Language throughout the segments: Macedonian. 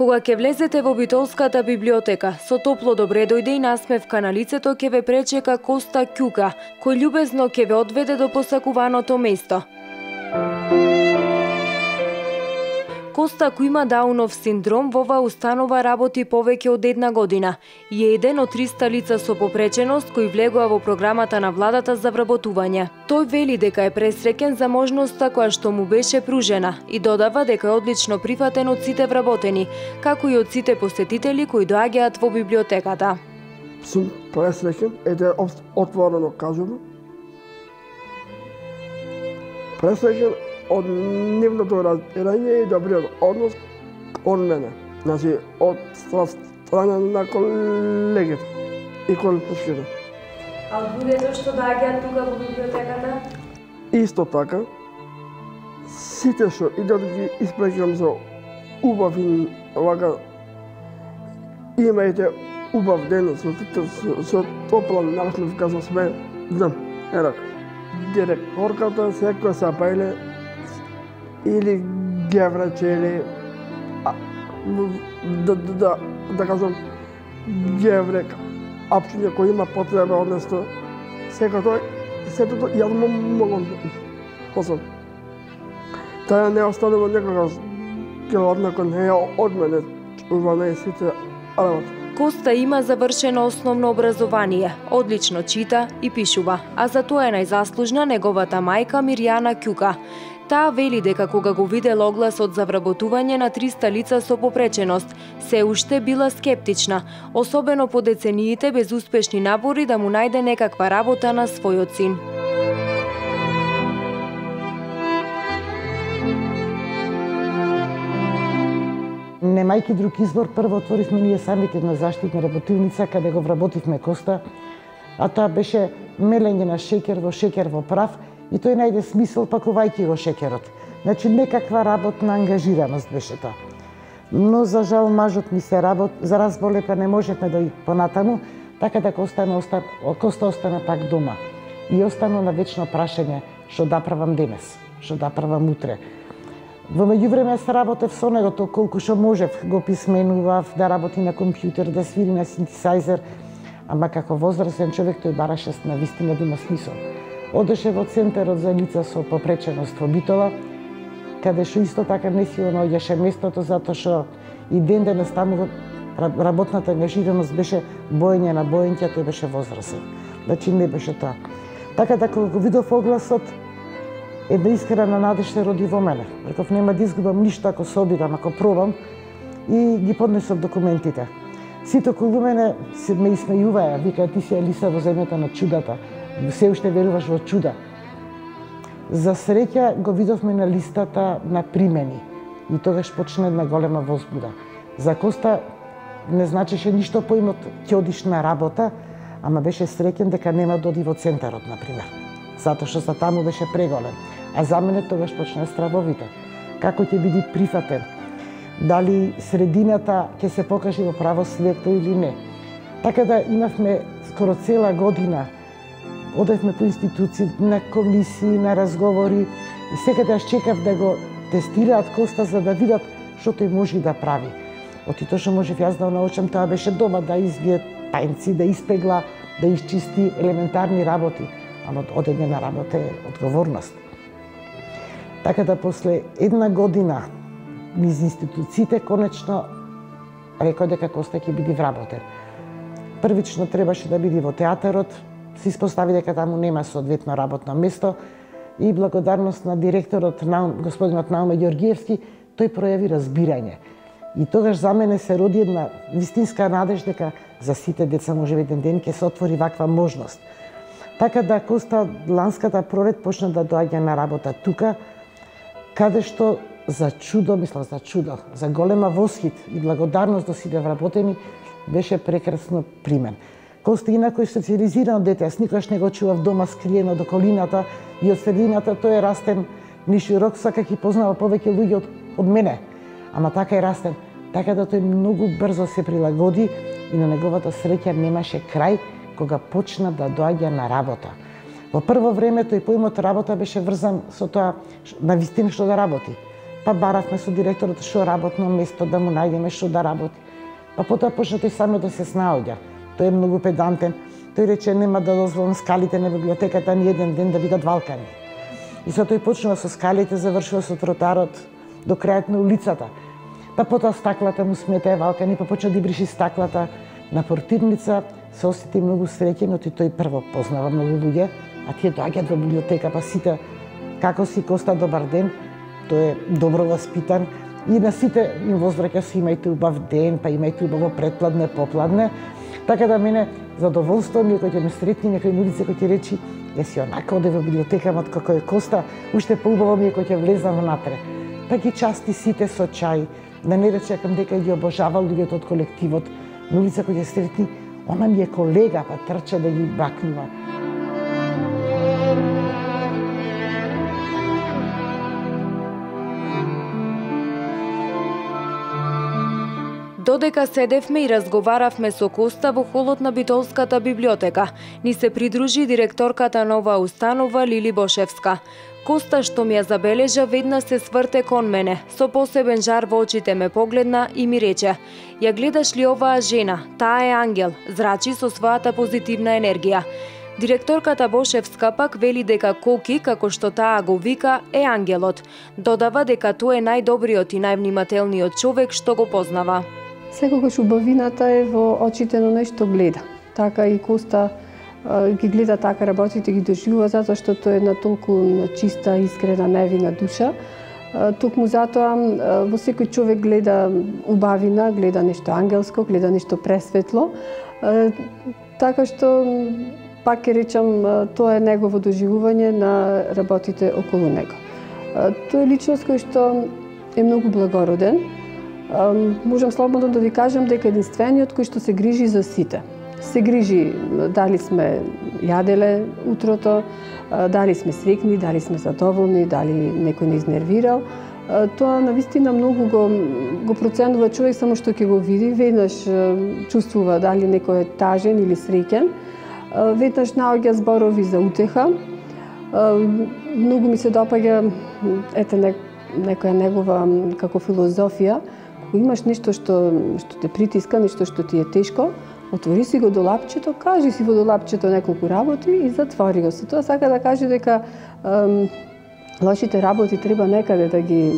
Кога ќе влезете во Битолската библиотека, со топло добре дојде и насмевка на лицето ќе ве пречека Коста Ќука, кој љубезно ќе ве одведе до посакуваното место. Коста, кој има Даунов синдром, во оваа установа работи повеќе од една година и е еден од 300 лица со попреченост кои влегува во програмата на владата за вработување. Тој вели дека е пресреќен за можноста која што му беше пружена и додава дека е одлично прифатен од сите вработени, како и од сите посетители кои доаѓаат во библиотеката. Сум пресреќен, отворено кажувам. Пресреќен од нивното разбирање и добриот однос од мене. Значи, од страна на колегите и колежките. А од луѓето што доаѓаат тука во библиотеката? Исто така, сите што идат ги испреќам со убав и вака имајте убав ден со топла насмевка со све, знам, ерак. Директорката секој се пајле или геврече или да кажам геврек, апчиња кој има потреба од нешто, сето јас могам посам. Таа не останува некогаш келадна кој не е од мене, чува не сите работи. Коста има завршено основно образование, одлично чита и пишува, а за тоа е најзаслужна неговата мајка Мирјана Ќука. Таа вели дека кога го видела огласот за вработување на 300 лица со попреченост, се уште била скептична, особено по децениите безуспешни напори да му најде некаква работа на својот син. Немајки друг избор, прво отворивме ние самите една заштитна работилница каде го вработивме Коста, а тоа беше мелење на шеќер во прав, и тој најде смисол пакувајќи го шеќерот. Значи, некаква работна ангажираност беше тоа. Но, за жал, мажот ми се разболе, па не можевме да и понатаму, така да Коста остана пак дома. И остана на вечно прашање, што да правам денес, што да правам утре. Во меѓувреме се работев со него, колку што можев, го писменував, да работи на компјутер, да свири на синтесајзер, ама како возрастен човек тој бараше на вистина да има смисол. Одеше во центарот за лица со попреченост во Битола, каде што исто така не си наоѓаше местото, затоа што и ден денес таму работната ангажираност беше боење на боењќа, тој беше возрастен. Значи не беше тоа. Така да кога го видов огласот, една искрена надеж се роди во мене. Реков, нема да изгубам ништо ако се обидам, ако пробам, и ги поднесов документите. Сите околу мене ме исмејуваја, вика, ти си Алиса во земјата на чудата. Се уште веруваш во чуда. За среќа го видовме на листата на примени и тогаш почна една голема возбуда. За Коста не значеше ништо поимот ќе одиш на работа, ама беше среќен дека нема да оди во центарот, например. Затоа што за таму беше преголем. А за мене тогаш почна стравовите. Како ќе биде прифатен? Дали средината ќе се покаже во право светло или не? Така да имавме скоро цела година. Одевме по институции, на комисии, на разговори и секаде јас чекав да го тестираат Коста за да видат што тој може да прави. Оти тоа што можев јас да научам, тоа беше дома да извие пајнци, да испегла, да исчисти елементарни работи. Ама одење работа е одговорност. Така да после една година низ институциите конечно рекој дека Коста ќе биде вработен. Првично требаше да биде во театарот, се испостави дека таму нема соодветно работно место и благодарност на директорот господинот Науме Ѓоргиевски, тој пројави разбирање. И тогаш за мене се роди една вистинска надеж дека за сите деца можеби еден ден ќе се отвори ваква можност. Така да Коста ланската пролет почна да доаѓа на работа тука, каде што за чудо, за голема восхит и благодарност до сите вработени, беше прекрасно примен. Коста инако е социализирано дете, јас никогаш не го чував дома скриено до колината и од средината тој е растен ни широк, сакаќи познава повеќе луѓе од мене. Ама така е растен. Така да тој многу брзо се прилагоди и на неговата среќа немаше крај кога почна да доаѓа на работа. Во прво време тој поимот работа беше врзан со тоа на вистина што да работи. Па баравме со директорот што работно место да му најдеме што да работи. Па потоа почна тој само да се снаоѓа. Тој е многу педантен. Тој рече нема да дозволам скалите на библиотеката ни еден ден да бидат валкани. И со тој почнува со скалите, завршува со тротарот до крајот на улицата. Па потоа стаклата му сметае валкани, па почна да бриши стаклата на портирница, се осети многу среќен, оти тој прво познава многу луѓе, а тие доаѓаат во библиотека, па сите како си Коста, добар ден, тој е добро васпитан и на сите им возвраќа се имајте убав ден, па имајте убаво предпладне, попладне. Така да мене задоволство ми е кој ќе ме сретни некој на улица кој ќе речи еси онака оде во библиотека мат како е Коста, уште поубаво ми е кој ќе влезам внатре. Па ги части сите со чај, да не речекам дека ги обожава луѓето од колективот, на улица кој ќе сретни, она ми е колега, па трча да ги бакнува. Додека седевме и разговаравме со Коста во холот на Битолската библиотека, ни се придружи директорката на оваа установа Лили Бошевска. Коста, што ми ја забележа, веднаш се сврте кон мене, со посебен жар во очите ме погледна и ми рече: "Ја гледаш ли оваа жена? Таа е ангел, зрачи со својата позитивна енергија." Директорката Бошевска пак вели дека Коки, како што таа го вика, е ангелот. Додава дека тој е најдобриот и највнимателниот човек што го познава. Секогаш убавината е во очите на нешто гледа. Така и Коста ги гледа, така работите ги доживува, затоа што тој е една толку чиста, искрена, невина душа. Токму затоа во секој човек гледа убавина, гледа нешто ангелско, гледа нешто пресветло. Така што, пак ќе речам, тоа е негово доживување на работите околу него. Тој е личност кој што е многу благороден. Можам слободно да ви кажам дека единствениот кој што се грижи за сите. Се грижи дали сме јаделе утрото, дали сме среќни, дали сме задоволни, дали некој не изнервирал. Тоа навистина многу го проценува човек само што ќе го види, веднаш чувствува дали некој е тажен или среќен. Веднаш наоѓа зборови за утеха. Многу ми се допаѓа некоја негова како филозофија. Ако имаш нешто што те притиска, нешто што ти е тешко, отвори си го долапчето, кажи си во долапчето неколку работи и затвори го. Со тоа сака да каже дека лошите работи треба некаде да ги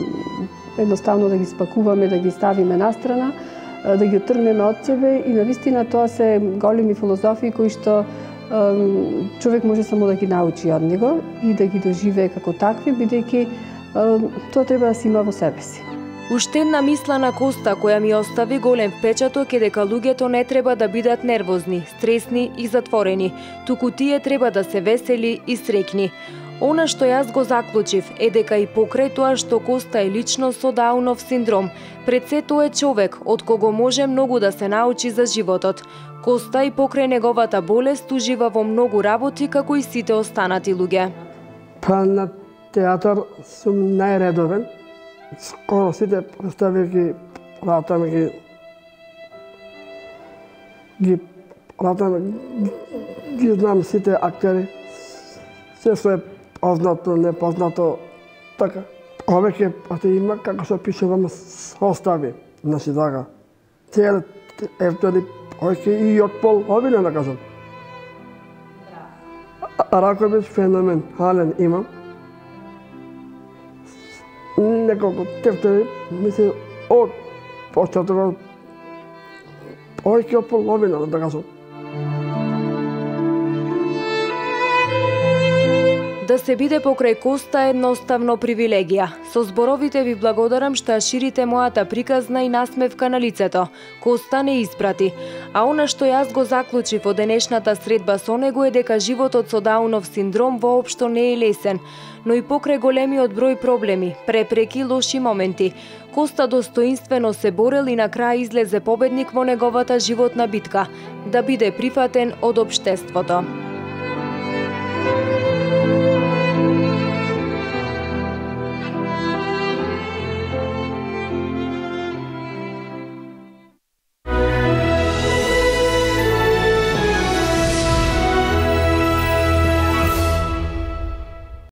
едноставно да ги спакуваме, да ги ставиме настрана, да ги отргнеме од себе и навистина тоа се големи филозофии кои што човек може само да ги научи од него и да ги доживее како такви, бидејќи тоа треба да се има во себе си. Уште една мисла на Коста која ми остави голем впечаток е дека луѓето не треба да бидат нервозни, стресни и затворени, туку тие треба да се весели и среќни. Она што јас го заклучив е дека и покрај тоа што Коста е личност со Даунов синдром, пред се тоа е човек од кого може многу да се научи за животот. Коста и покрај неговата болест ужива во многу работи како и сите останати луѓе. Па на театар сум најредовен. Скоро сите представи ги знам сите актери, се што е познато, непознато, така. Овеќе има како што пишувам состави, значи така. Цел евтори овеќе и од пол овина да кажам. Раковиќ феномен, хален имам. Неколку тефтери, мисли, од почетокот, овеќе од половина, да кажам. Да се биде покрај Коста е едноставно привилегија. Со зборовите ви благодарам што ја ширите мојата приказна и насмевка на лицето. Коста не испрати. А она што јас го заклучив од денешната средба со него е дека животот со Даунов синдром воопшто не е лесен, но и покрај големиот број проблеми, препреки, лоши моменти. Коста достоинствено се борел и на крај излезе победник во неговата животна битка, да биде прифатен од општеството.